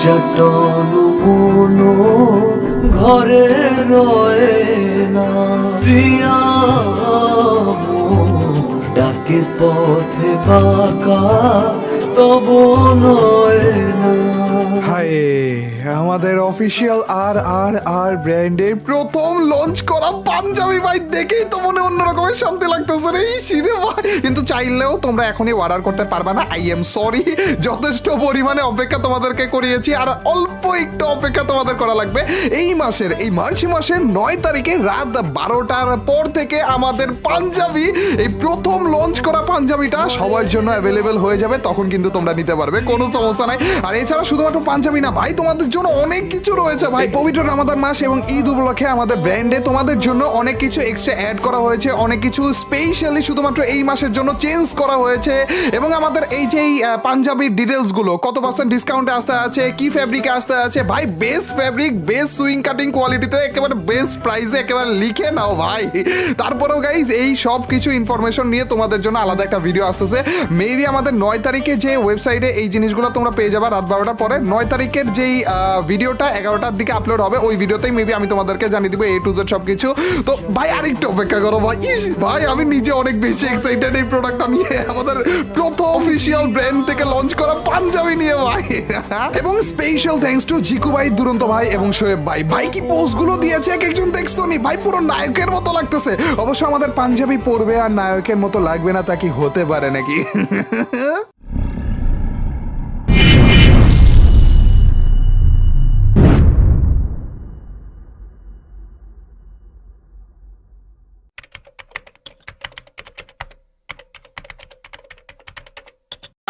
নির্যাতন মনো ঘরে রয়ে না, প্রিয়া ডাকে পথে বাঁকা তব নয় না। হায়, আমাদের অফিসিয়াল আর আর আর ব্র্যান্ডের প্রথম লঞ্চ করা পাঞ্জাবি ভাই দেখেই তো মনে অন্য রকমের শান্তি লাগতেছে রে শিরে ভাই। কিন্তু চাইলেও তোমরা এখনই অর্ডার করতে পারবে না, আই এম সরি। যথেষ্ট পরিমাণে অপেক্ষা তোমাদেরকে করিয়েছি, আর অল্প একটু অপেক্ষা তোমাদের করা লাগবে। এই মাসের, এই মার্চ মাসের 9 তারিখে রাত 12টার পর থেকে আমাদের পাঞ্জাবি, এই প্রথম লঞ্চ করা পাঞ্জাবিটা সবার জন্য অ্যাভেলেবেল হয়ে যাবে। তখন কিন্তু তোমরা নিতে পারবে, কোনো সমস্যা নাই। আর এছাড়া শুধুমাত্র পাঞ্জাবি না ভাই, তোমাদের জন্য অনেক কিছু রয়েছে ভাই। পবিত্র রমাদান মাস এবং ঈদ উপলক্ষে আমাদের ব্র্যান্ডে তোমাদের জন্য অনেক কিছু এক্সট্রা অ্যাড করা হয়েছে, অনেক কিছু স্পেশালি শুধুমাত্র এই মাসের জন্য চেঞ্জ করা হয়েছে। এবং আমাদের এই যে পাঞ্জাবির ডিটেলস গুলো, কত পার্সেন্ট ডিসকাউন্টে আসতে আছে, কি ফ্যাব্রিকে আসতে আছে ভাই, best fabric, best swing cutting কোয়ালিটিতে, একেবারে বেস্ট প্রাইসে একেবারে লিখে নাও ভাই। তারপরেও গাইজ এই সব কিছু ইনফরমেশন নিয়ে তোমাদের জন্য আলাদা একটা ভিডিও আসতেছে। মেবি আমাদের 9 তারিখে যে ওয়েবসাইটে এই জিনিসগুলো তোমরা পেয়ে যাবে রাত 12টার পরে। 9 তারিখের যেই ভিডিওটা 11টার দিকে আপলোড হবে, ওই ভিডিওতেই মেবি আমি তোমাদেরকে জানিয়ে দিব A to Z সব কিছু। তো ভাই আরেকটু অপেক্ষা করো ভাই। ভাই আমি নিজে অনেক বেশি এক্সাইটেড এই প্রোডাক্টটা নিয়ে, আমাদের প্রথম অফিসিয়াল ব্র্যান্ড থেকে লঞ্চ করা পাঞ্জাবি নিয়ে ভাই। এবং স্পেশাল থ্যাঙ্কস টু জিকু ভাই, দুরন্ত ভাই এবং শোয়েব ভাই। ভাই কি পোস্ট গুলো দিয়েছে এক একজন দেখছো নি ভাই, পুরো নায়কের মতো লাগতেছে। অবশ্য আমাদের পাঞ্জাবি পরবে আর নায়কের মতো লাগবে না, তা কি হতে পারে নাকি?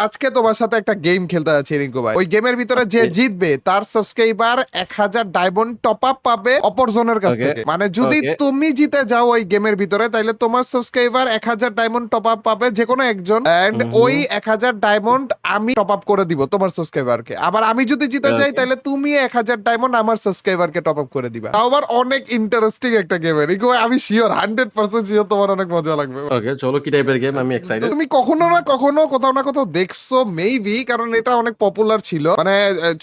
আজকে তোমার সাথে একটা গেম খেলতে যাচ্ছি রিঙ্কু ভাই। ওই গেমের ভিতরে যে জিতবে তার সাবস্ক্রাইবার 1000 ডায়মন্ড টপ আপ পাবে অপরজনের কাছ থেকে। মানে যদি তুমি জিতে যাও ওই গেমের ভিতরে, তাহলে তোমার সাবস্ক্রাইবার 1000 ডায়মন্ড টপ আপ পাবে যে কোনো একজন, এন্ড ওই 1000 ডায়মন্ড আমি টপ আপ করে দিব তোমার সাবস্ক্রাইবারকে। আবার আমি যদি জিতে যাই তাহলে তুমি 1000 ডায়মন্ড আমার সাবস্ক্রাইবারকে টপ আপ করে দিবা। তাও আবার অনেক ইন্টারেস্টিং একটা গেম রিঙ্কু ভাই, আমি শিওর 100% শিওর তোমার অনেক মজা লাগবে। ওকে চলো, কি টাইপের গেম? আমি এক্সাইটেড। তুমি কখনো না কখনো কোথাও না কোথাও দেখছো মেবি, কারণ এটা অনেক পপুলার ছিল, মানে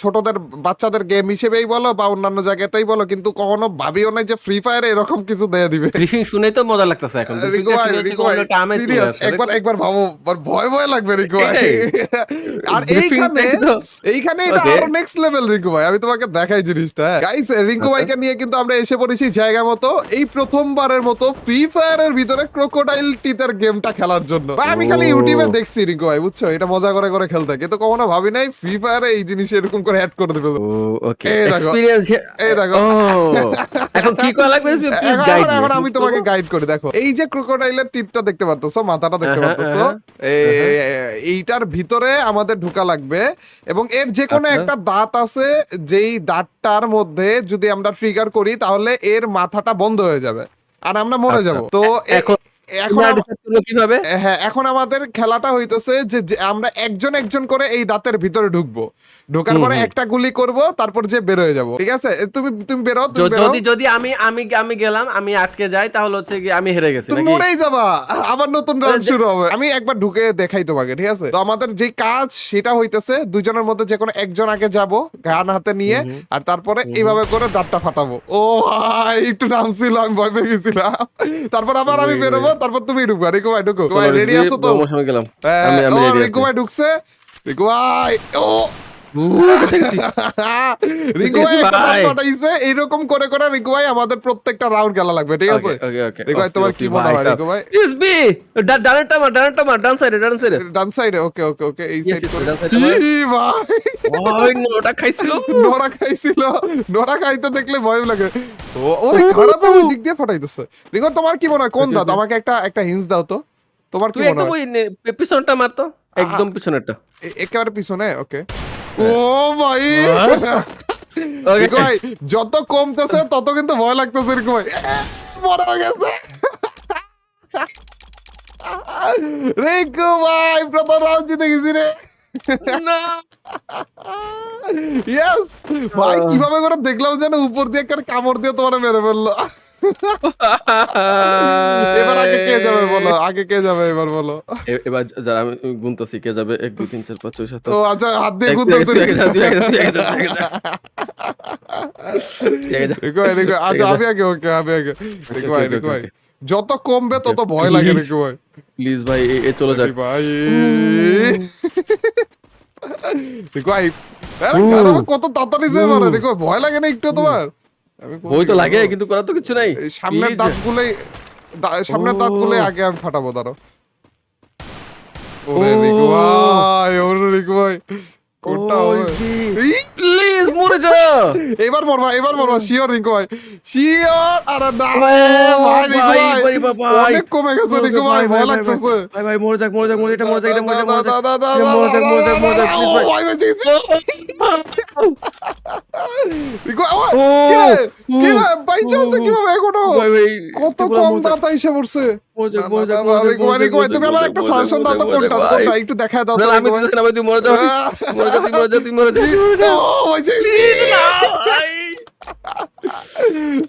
ছোটদের বাচ্চাদের গেম হিসেবেই বলো বা অন্যান্য জায়গাতেই বলো, কিন্তু কখনো ভাবিও না যে ফ্রি ফায়ার এরকম কিছু দিয়ে দিবে। ব্রিফিং শুনেই তো মজা লাগতেছে এখন। একবার ভাবো, ভয় ভয় লাগবে রিকু ভাই। আর এইখানে এটা আরো নেক্সট লেভেল রিকু ভাই, আমি তোমাকে দেখাই জিনিসটা। গাইস রিঙ্কু ভাইকে নিয়ে কিন্তু আমরা এসে পড়েছি জায়গা মতো, এই প্রথমবারের মতো ফ্রি ফায়ারের ভিতরে ক্রোকোডাইল টিথের গেমটা খেলার জন্য। আমি খালি ইউটিউবে দেখছি রিঙ্কু ভাই, বুঝছো, এটা মজা করে করে খেলতে, কিন্তু কখনো ভাবি নাই ফ্রি ফায়ারে এই জিনিস এরকম করে অ্যাড করে দেবে। ওকে এক্সপেরিয়েন্স। এই দেখো এখন কি করা লাগবে, প্লিজ গাইড মি। এখন আমি তোমাকে গাইড করি। দেখো এই যে ক্রোকোডাইলের টিপটা দেখতে পারতেছো, মাথাটা দেখতে পারতেছো, এইটার ভিতরে আমাদের ঢোকা লাগবে এবং এর যে কোনো একটা দাঁত আছে, যেই দাঁতটার মধ্যে যদি আমরা ট্রিগার করি তাহলে এর মাথাটা বন্ধ হয়ে যাবে আর আমরা মরে যাব। তো এখন আমাদের খেলাটা হইতেছে যে আমরা একজন একজন করে এই দাঁতের ভিতরে ঢুকবো, ঢোকার পরে একটা গুলি করব, তারপর যে বের হয়ে যাবো। ঠিক আছে, তুমি বেরো। যদি আমি গেলাম, আমি আটকে যাই, তাহলে হচ্ছে কি আমি হেরে গেছি, তুমি মরেই যাবা, আবার নতুন রাউন্ড শুরু হবে। আমি একবার ঢুকে দেখাই তোমাকে, ঠিক আছে? তো আমাদের যে কাজ সেটা হইতেছে দুজনের মধ্যে যে কোনো একজন আগে যাব গান হাতে নিয়ে, আর তারপরে এইভাবে করে দাঁতটা ফাটাবো। ও ভাই একটু নামছিল, আমি ভয় পেয়ে গেছিলাম। তারপর আবার আমি বেরোবো, তারপর তুমি ঢুকবা। রিকু ভাই ঢুকো, রেডি আছো তো? রিকু ভাই ঢুকছে, রিকু ভাই এইরকম করে করে রিকু ভাই আমাদের প্রত্যেকটা রাউন্ড খেলা লাগবে, ঠিক আছে? রিকু ভাই তোমার কি মনে হয়? রিকু ভাই ডান সাইডে। ওকে ওকে ওকে, এই সাইড করে। ভাই নোরা খাইছিল, নোরা খাইতে দেখলে ভয় লাগে। ওরে খারাপ ওই দিক দিয়ে ফাটাইতেছে। রিকু তোমার কি মনে হয় কোন দাঁত? আমাকে একটা হিন্টস দাও তো, তোমার কি মনে হয়? পিছনটা মার তো, একদম পিছনেরটা, একেবারে পিছনে। ওকে। ও ভাই ভাই যত কমতেছে তত কিন্তু ভয় লাগতেছে রিকু ভাই। মরে গেছে রিকু ভাই, প্রথম রাউন্ড জিতে গেছি রে। ইয়েস ভাই, কিভাবে করে দেখলাম যেন উপর দিয়ে একটা কামড় দিয়ে তোমার মেরে ফেললো। এবার আগে কে যাবে বলো, আগে কে যাবে এবার বলো। এবার যারা আমি গুনতেছি কে যাবে 1 2 3 4 5 6 7 ও আচ্ছা, হাত দিয়ে তুই গুনতেছে। আগে যা, তুই আগে যা, তুই আগে যা, তুই আগে যা। তুই আগে যা। রিকো, আচ্ছা আমি আগে, ওকে আমি আগে। রিকো ভাই, okay, রিকো ভাই, okay. যত কমবে তত ভয় লাগে রিকো ভাই। প্লিজ ভাই এ চলে যাক। ভাই রিকো ভাই, আরে গাড়ি কত তাড়াতাড়ি যে মারে রিকো, ভয় লাগে না একটু তোমার? আমি কোন বই তো দিকে লাগে যাবো? কিন্তু করার তো কিছু নাই। এই সামনের Please. দাঁতগুলোই, সামনের দাঁতগুলোই আগে আমি ফাটাবো, দাঁড়াও। ওরে রিকো ভাই, ওরে রিকো ভাই, কোনটা হবে? এই, প্লিজ মরে যা। এবার মরবা, এবার মরবা, শিওর রিকো ভাই, শিওর। আরে না রে ভাই, রিকো ভাই, ভাই ভাই, ভাই। অনেক কমে গেছে রিকো ভাই, ভয় লাগতেছে। ভাই ভাই মরে যাক, মরে যাক, মরে এটা মরে যাক, এটা মরে যাক, মরে যাক। না, না, এটা না, মরে যাক, মরে যাক, মরে যাক, না, please ও ভাই। ভাই বেঁচে গেছি। রিকো, ও, ও, কি রে বাইচা আছে কিভাবে এখনো? ভাই ভাই কত এগুলা কম মরে যাক, দাঁত এসে পড়ছে। মরে যাক, না, মরে যাক, না, মরে যাক, রিকো ভাই, মরে যাক, রিকো ভাই, তুমি আমার একটা সাজেশন দাও তো, কোনটা ভাই। কোনটা একটু দেখায় দাও তো না, না, আমি রিকো ভাই। দিতেছি না ভাই, তুই মরে যা ভাই। মরে যা, তুই মরে যা, তুই মরে যা, তুই মরে যা। ও বেঁচে গেছি।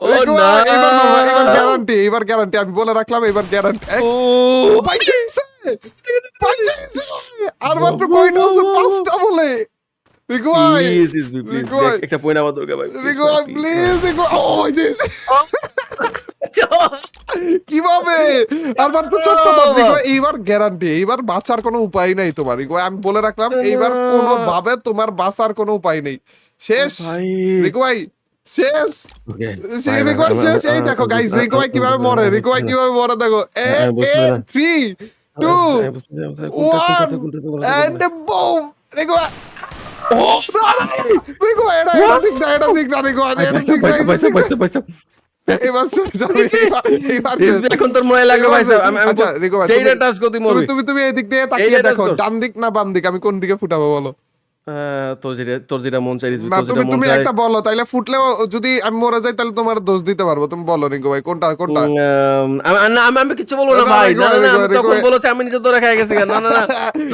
ও রিকো না। ভাই, এবার গ্যারান্টি, এবার গ্যারান্টি আমি বলে রাখলাম, এবার গ্যারান্টি। ও বাইচা গেছে, বাইচা গেছে। আর মাত্র কয়টা আছে? 5টা বলে। রিকো ভাই, প্লিজ ইসবি প্লিজ রিকো ভাই, একটা পয়না আমার দরকার ভাই রিকো ভাই প্লিজ, রিকো, ও বেঁচে গেছে। কিভাবে? আর মাত্র ছোট্ট দাঁত রিকো ভাই, এইবার গ্যারান্টি, এইবার বাঁচার কোনো উপায় নাই তোমার রিকো ভাই, আমি বলে রাখলাম, এইবার কোনো ভাবে তোমার বাঁচার কোনো উপায় নেই, শেষ ভাই রিকো ভাই, শেষ। সেই রিকো ভাই শেষ। এই দেখো গাইস, রিকো ভাই কিভাবে মরে, রিকো ভাই কিভাবে মরে দেখো। 3 2 1 and boom, রিকো ভাই। রিকো ভাই, এটা ঠিক না, এটা ঠিক না রিকো ভাই, এটা ঠিক না। এবার শেষ হবে, এবার শেষ। এখন তোর মনে লাগলো ভাই সাহেব আমি আচ্ছা রিকো ভাই, যেইটা টাচ করতে মরবি তুমি এই দিক দিয়ে তাকিয়ে এইটা দেখো, touch কর। ডান দিক না বাম দিক, আমি কোন দিকে ফুটাবো বলো? তোর যেটা মন চাই না তোর যেটা মন তুমি চাই একটা বলো, তাইলে ফুটলেও যদি আমি মরে যাই তাহলে তোমার দোষ দিতে পারবো, তুমি বলো রিকো ভাই, কোনটা কোনটা? আমি কিছু বলবো না না, ভাই রিকো, না না রিকো, আমি রিকো, তখন রিকো। বলেছি আমি নিজে ধরে খেয়ে গেছি না না না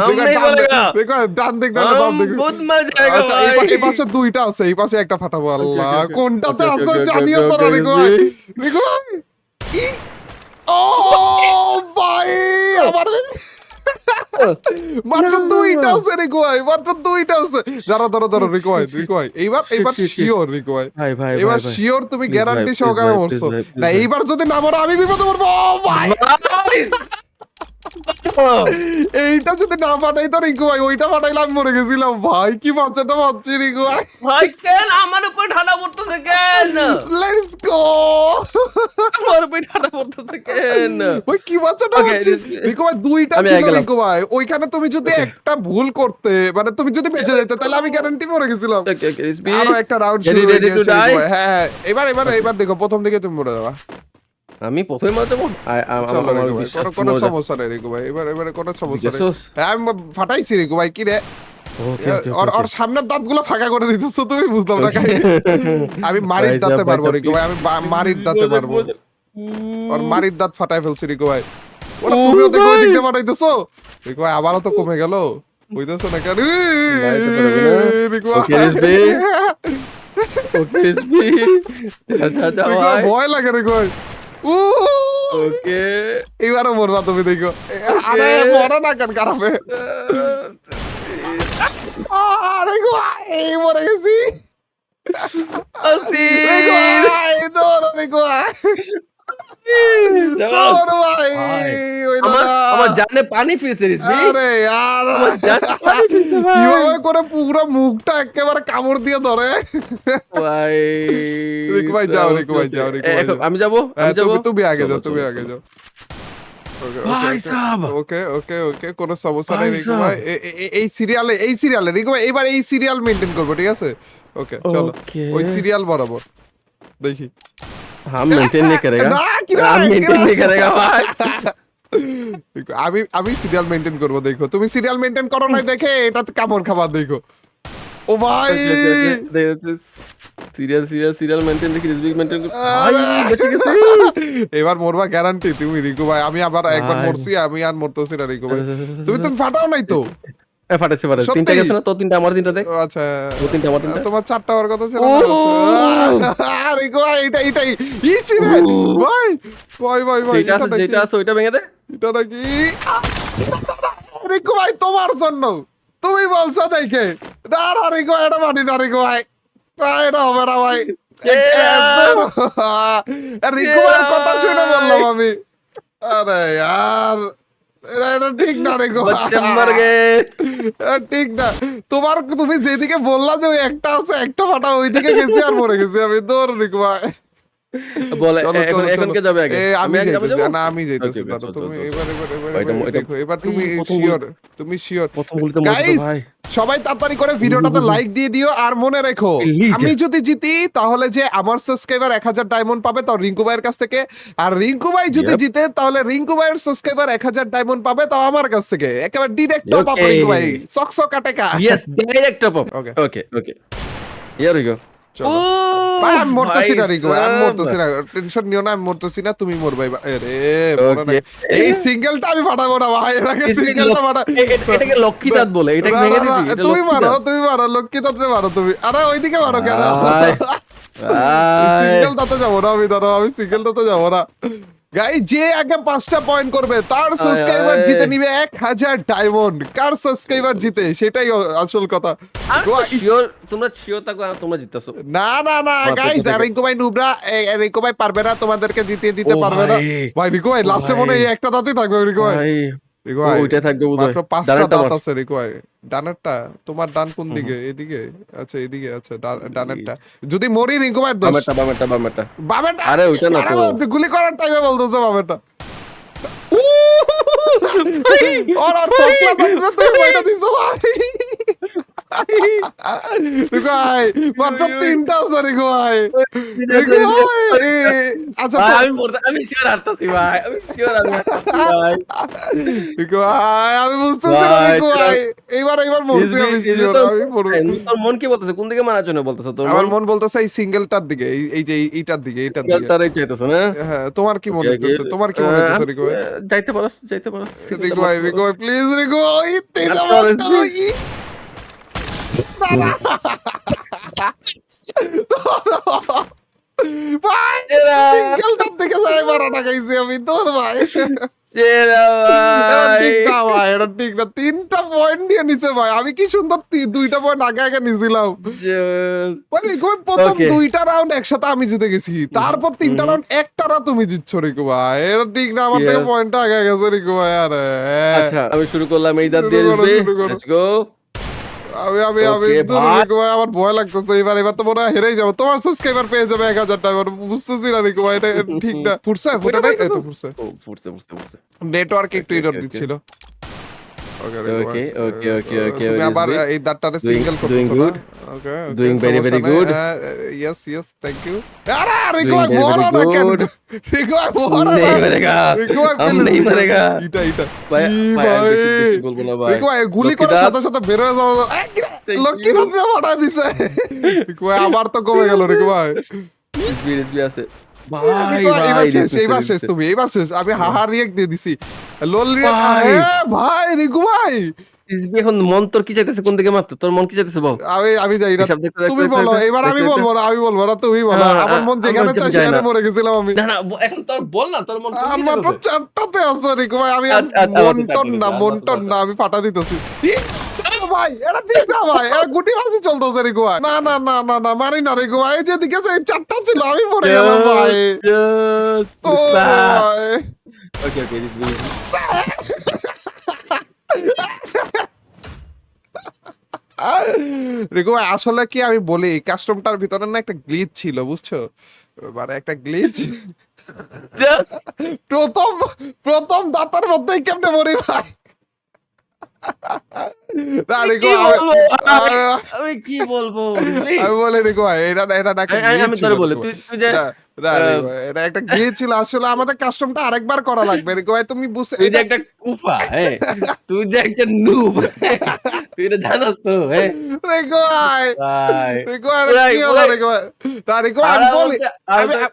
हम রিকো, नहीं ডান দিক, बोलेगा রিকো, ডান দিক না বাম हम দিক? खुद मर जाएगा আচ্ছা, भाई এই পাশে 2টা আছে, এই পাশে একটা ফাটাবো। আল্লাহ, okay, okay. কোনটাতে Okay, আছে okay, okay, জানিও okay, তো না okay, রিকো okay. ভাই, রিকো ভাই। ও ভাই, আমার মাত্র 2টা আছে রিকো ভাই, মাত্র 2টা আছে। ধরো রিকো ভাই, রিকো ভাই, এইবার shit. শিওর রিকো ভাই, ভাই ভাই এবার ভাই শিওর তুমি Please গ্যারান্টি ভাই, please সহকারে ভাই, মরছো please ভাই, please না, ভাই। এইবার যদি না মরো আমি বিপদে পড়বো। ও ভাই, এইটা যদি না ফাটাই তো রিকো ভাই, ওইটা ফাটাইলে আমি মরে গেছিলাম ভাই, কি বাচ্চাটা বাচ্চি রিকো ভাই। ভাই কেন আমার উপর ঠাডা পড়তেছে কেন লেটস গো। আমার উপর ঠাডা পড়তেছে কেন ওই কি বাচ্চাটা Okay, বাচ্চি রিকো ভাই, 2টা আমি ছিল আগে গেলাম। রিকো ভাই, ওইখানে তুমি যদি একটা ভুল করতে, মানে তুমি যদি বেঁচে যেতে তাহলে আমি গ্যারান্টি মরে গেছিলাম। ওকে ওকে এসবি আরো একটা রাউন্ড Ready, শুরু হয়ে ready to গেছে রিকো die? ভাই। হ্যাঁ, এবার দেখো, প্রথম দিকে তুমি মরে যাবা। আমি প্রথমে মার দেবো চলো আমার রিকো ভাই, বিশ্বাস কোনো মজা। সমস্যা নেই রিকো ভাই, এবারে কোনো সমস্যা নেই। গেছোস? হ্যাঁ, আমি ফাটাইছি রিকো ভাই, কি রে? ওকে ওকে ওর সামনের দাঁতগুলো ফাঁকা করে দিতেছো তুমি, বুঝলাম না কাহিনী। আমি মারির ভাই দাঁতে সাহেব, মারবো ভাই রিকো ভাই, আমি মারির দাঁতে মারবো। ওর মারির দাঁত ফাটাই ফেলছি রিকো ভাই। ওরা ও তুমিও দেখো ওই ভাই। দিক দিয়ে ফাটাইতেছো রিকো ভাই, আবারও তো কমে গেল, বুঝতেছো না কেন? ভাই, তো পারবে না। রিকো ওকে, রিজভি। ওকে এসবি যা রিকো ভাই, ভাই ভয় লাগে রিকো ভাই। ওকে এইবারও মরবা তুমি, দেখো। আরে মরে না কেন খারাপে? রিকো ভাই, এই মরে গেছি। রিকো ভাই, দৌড়ো রিকো ভাই, দৌড়ো ভাই। ওই না। আমার জানে পানি ফিরছে রিজভি আরে यार, আমার জানে পানি ফিরছে ভাই কিভাবে করে পুরো মুখটা একেবারে কামড় দিয়ে ধরে। ভাই রিকো ভাই যাও, রিকো ভাই যাও, রিকো ভাই যাও। আমি যাবো হ্যাঁ, আমি যাবো তুমি আগে চলো, যাও, তুমি চলো, আগে চলো। যাও। ভাই সাব ওকে ওকে ওকে, কোনো সমস্যা নেই ভাই রিকো সাব। ভাই। এই সিরিয়ালে রিকো ভাই, এবার এই সিরিয়াল মেইনটেইন করবো, ঠিক আছে? ওকে চলো, Okay. ওই সিরিয়াল বরাবর দেখি। हम मेंटेन नहीं करेगा না, কি রে, हम কি मेंटेन রে? नहीं करेगा भाई আমি সিরিয়াল মেইনটেইন করবো, দেখো। তুমি সিরিয়াল মেইনটেইন করো না দেখে এটাতে কামড় খাবার, দেখো। ও ভাই, सीरियल मेंटेन देखिए रिजवी मेंटेन भाई बच গেছে এবার মরবা গ্যারান্টি তুমি রিকো ভাই। আমি আবার একবার ভাই। মরছি, আমি আর মরতেছি না রিকো ভাই। তুমি ফাটাও নাই তো? ফাটাইছে ফাটাইছে, তিনটা সত্যি? গেছে না? তো তিনটা আমার তিনটা দেখ, ও আচ্ছা, ও তিনটা আমার তিনটা। তোমার 4টা হওয়ার কথা ছিল ও! না? আরে গো এটাই ইসি রে ভাই ভাই ভাই ভাই যেটা এটা আছে নাকি? যেটা আছে ওইটা ভেঙে দে। এটা নাকি রিকু ভাই তোমার জন্য, তুমি বলছো দেখে। না না রিকু এটা মানি না রিকু ভাই, না, এটা হবে না ভাই। রিকু ভাইয়ের কথা শুনে বললাম আমি। আরে यार এটা ঠিক না রিকু ভাই। बच्चे मर गए। এটা ঠিক না। তুমি যেদিকে বললা যে ওই একটা আছে একটা ফাটা ওইদিকে গেছি আর মরে গেছি আমি। দৌড় রিকু ভাই। বলে চলো, এখন চলো, এখন চলো। কে যাবে আগে? আমি আগে যাইতেছি। যাবো? না, আমি যাইতেছি। Okay, okay, দাঁড়াও, চল, তুমি চল, চল, এবার চল। দেখো। এবার তুমি প্রথম শিওর, গুলি- তুমি শিওর। প্রথম গুলিতে মরছি তো গাইস, ভাই। সবাই তাড়াতাড়ি করে ভিডিওটাতে লাইক দিয়ে দিও আর মনে রেখো, Please. আমি যদি জিতি তাহলে যে আমার সাবস্ক্রাইবার 1000 ডায়মন্ড পাবে তাও রিঙ্কু ভাইয়ের কাছ থেকে, আর রিঙ্কু ভাই যদি Yep. জিতে তাহলে রিঙ্কু ভাইয়ের সাবস্ক্রাইবার 1000 ডায়মন্ড পাবে তাও আমার কাছ থেকে। একেবারে direct top up Okay. Rinku ভাই। সকসকা টাকা। Yes, direct top up. Okay. Okay. Here we go. চলো। Ooh, ভাই, আমি মরতেছি না ভাই রিকু ভাই, আমি সাব। মরতেছি না, টেনশন নিও না, আমি মরতেছি না, তুমি মরবে এবার। আরে মরো না। Okay. এই সিঙ্গেলটা আমি ফাটাবো না ভাই, এটাকে সিঙ্গেলটা ফাটা। এটাকে লক্ষ্মী দাঁত বলে, এটাকে না, ভেঙে না, দিবি, না, এটা তুমি লক্ষ্মী মারো, দাঁত। তুমি মারো, লক্ষ্মী তাত্রে মারো তুমি। আরে ওইদিকে মারো কেন? ভাই, ভাই। সিঙ্গেল তাতে যাবো না আমি, ধরো আমি সিঙ্গেল তাতে যাবো না। গাই যে আগে 5টা পয়েন্ট করবে তার সাবস্ক্রাইবার আয়। জিতে নিবে 1000 ডায়মন্ড। কার সাবস্ক্রাইবার জিতে সেটাই আসল কথা। শিওর, তোমরা শিওর থাকো, তোমরা জিততেছো। না না না আমার গাইস, পক্ষ থেকে। রিঙ্কু ভাই নুবরা, রিঙ্কু ভাই পারবে না, তোমাদেরকে জিতিয়ে দিতে ও পারবে না ভাই। ভাই। রিঙ্কু ভাই ও লাস্টে ভাই। মনে হয় এই একটা দাঁতই থাকবে রিঙ্কু ভাই। ভাই, রিঙ্কু ও ভাই ওইটা থাকবে বোধহয়। মাত্র 5টা ডানেরটা দাঁত মার। আছে রিঙ্কু ভাই। ডানেরটা তোমার ডান কোন দিকে? এদিকে? আচ্ছা এদিকে, আচ্ছা ডানেরটা। যদি মরি রিঙ্কু ভাই দোষ। বামেরটা। বামেরটা? আরে ওইটা না তো। আরে গুলি করার টাইমে বলতেছে বামেরটা। ওরা ঠকলা দাঁতটা তুমি বইটা দিছো ভাই। রিঙ্কু ভাই মাত্র 3টা আছে রিঙ্কু ভাই। রিঙ্কু ভাই আচ্ছা ভাই, তো আমি শিওর হারতাছি ভাই, আমি শিওর আমি হারতাছি ভাই। রিঙ্কু ভাই আমি বুঝতেছি না ভাই, রিঙ্কু ভাই। এইবার মরছি আমি sure, আমি মরবো। তোর মন কি বলতেছে? কোন দিকে মারার জন্য বলতেছে তোর আমার মন? মন বলতেছে এই সিঙ্গেলটার দিকে, এই যে এইটার দিকে। তারাই চাইতেছে না? হ্যাঁ, তোমার কি মনে হচ্ছে? তোমার কি মনে হচ্ছে রিঙ্কু ভাই? যাইতে পারস। রিঙ্কু ভাই প্লিজ রিঙ্কু ভাই, তিনটা আচ্ছা, মারতে RSB হবে। না, ভাই এরা। সিঙ্গেলটার দিকে যাই মারাটা খাইছি আমি তোর ভাই। চেরা এটা ভাই। ঠিক না ভাই, এটা ঠিক না। 3টা পয়েন্ট নিয়ে নিছে ভাই। আমি কি সুন্দর 2টা পয়েন্ট আগে নিছিলাম। Just- মানে রিকু ভাই প্রথম Okay. 2টা রাউন্ড একসাথে আমি জিতে গেছি, তারপর 3টা রাউন্ড একটারা তুমি জিতছো রিকু ভাই। এটা ঠিক না, আমার থেকে Yes. পয়েন্টটা আগে গেছে রিকু ভাই। আরে আচ্ছা, আমি শুরু করলাম এই দাঁত দিয়ে শুরু করো, দিবি। শুরু করো। Let's go. আমি Okay, ধরো ভাই। রিকু ভাই, আমার ভয় লাগতেছে এবার তো মনে হয় হেরেই যাবো। তোমার সাবস্ক্রাইবার পেয়ে যাবে 1000 টাকা। বুঝতেছি না রিকু ভাই, এটা ঠিক না। ফুটছে ফুটে নাই, এই তো ফুটছে। ও, ফুটছে। নেটওয়ার্ক একটু Okay, এরর okay, দিচ্ছিল। ওকে Okay, তুমি আবার RSB. এই দাঁতটাতে Doing- সিঙ্গেল doing করতেছো না? good. Okay Doing very, very good. Yes thank you. আরে রিকু ভাই Doing very, বড় very না কেন? good. রিকু ভাই বড় না। नहीं मरेगा, রিকু ভাই हम please, नहीं রিকু ভাই। मरेगा। এটা ভাই, ই ভাই, ভাই। আমি বেশি বলবো না ভাই। রিকু ভাই গুলি লক্ষ্মী করার দাঁত। সাথে বের হয়ে যাওয়া। Thank Lakshmi you. দাঁত দিয়ে ফাটা দিছে। রিকু ভাই আবার তো কমে গেল রিকু ভাই। SB আছে। ভাই, রিকু ভাই, এইবার শেষ, ভাই, এইবার শেষ তুমি, এইবার শেষ। আমি হাহা রিয়েক্ট দিয়ে দিছি। লোল রিয়েক্ট। ভাই। ভাই রিকু ভাই SB এখন মন তোর কি চাইতেছে? কোন দিকে মারতে? তোর মন কি চাইতেছে বল? আমি যাই না। হিসাব দেখতে, তুমি দেখতে, বলো দেখতে, এবার। আমি দেখতে, বলবো না, তুমি বলো। হ্যাঁ, আমার মন যেখানে আমার চাই যায় সেখানে না। মরে গেছিলাম আমি। না, এখন তোর বল না, তোর মন কোন আর দিকে মাত্র চাইতেছে? 4টাতে আছে রিকু ভাই। আমি আচ্ছা, মন্টন না, আমি ফাটা দিতেছি। ভাই এটা ঠিক না ভাই, এটা গুটি বাজি চলতেছে রিকু ভাই। না মারি না রিকু ভাই। যেদিকে যে 4টা ছিল আমি মরে গেলাম ভাই। Just ও ভাই। Okay, SB. রিকু ভাই আসলে কি আমি বলি, কাস্টমটার ভিতরে না একটা গ্লিচ ছিল বুঝছো, মানে একটা গ্লিচ। Just প্রথম দাঁতার মধ্যেই কেমনে মরি ভাই। না রিকু কি ভাই, বলবো? আমি কি বলবো? SB? আমি বলি রিকু ভাই এটা না একটা আমি glitch তোর ছিল বলি, রিকু ভাই। তুই যে না, রিকু ভাই, এটা একটা গ্লিচ ছিল। আসলে আমাদের কাস্টমটা আরেকবার করা লাগবে রিকু ভাই, তুমি বুঝতে। তুই যে একটা কুফা, তুই যে একটা নুব, তুই এটা জানাস তো হ্যাঁ রিকো ভাই ভাই রিকো ভাই, ভাই, কি হলো ভাই। রিকো ভাই? না, রিকো ভাই, আমি বলি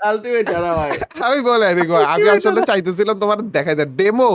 আলটিমেট হারা ভাই আমি বলে রিকো ভাই, আমি আসলে চাইতেছিলাম তোমার দেখাই দেয় ডেমো,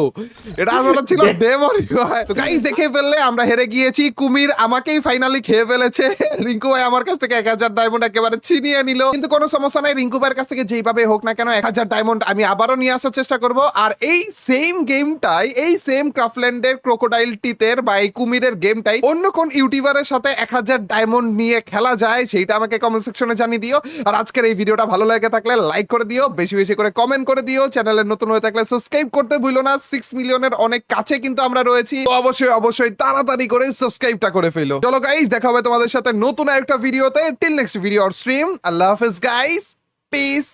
এটা আসলে ছিল ডেমো রিকো ভাই। তো গাইস দেখে ফেললে আমরা হেরে গিয়েছি, কুমির আমাকেই ফাইনালি খেয়ে ফেলেছে। রিঙ্কু ভাই আমার কাছ থেকে 1000 ডায়মন্ড একেবারে ছিনিয়ে নিল, কিন্তু কোনো সমস্যা নাই, রিঙ্কু ভাইয়ের কাছ থেকে যেইভাবে হোক না কেন 1000 ডায়মন্ড আমি আবারও নিয়ে আসার চেষ্টা করব। আর এই সেম গেমটাই, এই সেম ক্রাফল্যান্ডের ক্রোকোডাইল টিতের বা এই কুমিরের গেমটাই অন্য কোন ইউটিউবারের সাথে 1000 ডায়মন্ড নিয়ে খেলা যায় সেইটা আমাকে কমেন্ট সেকশনে জানিয়ে দিও। আর আজকের এই ভিডিওটা ভালো লাগে থাকলে লাইক করে দিও, বেশি বেশি করে কমেন্ট করে দিও, চ্যানেলের নতুন হয়ে থাকলে সাবস্ক্রাইব করতে ভুলো না। 6 মিলিয়নের অনেক কাছে কিন্তু আমরা রয়েছি, তো অবশ্যই অবশ্যই তাড়াতাড়ি করে সাবস্ক্রাইবটা করে ফেলো। চলো গাইস, দেখা হবে তোমাদের সাথে নতুন একটা ভিডিওতে। Till next video or stream, আল্লাহ হাফেজ গাইস, পিস।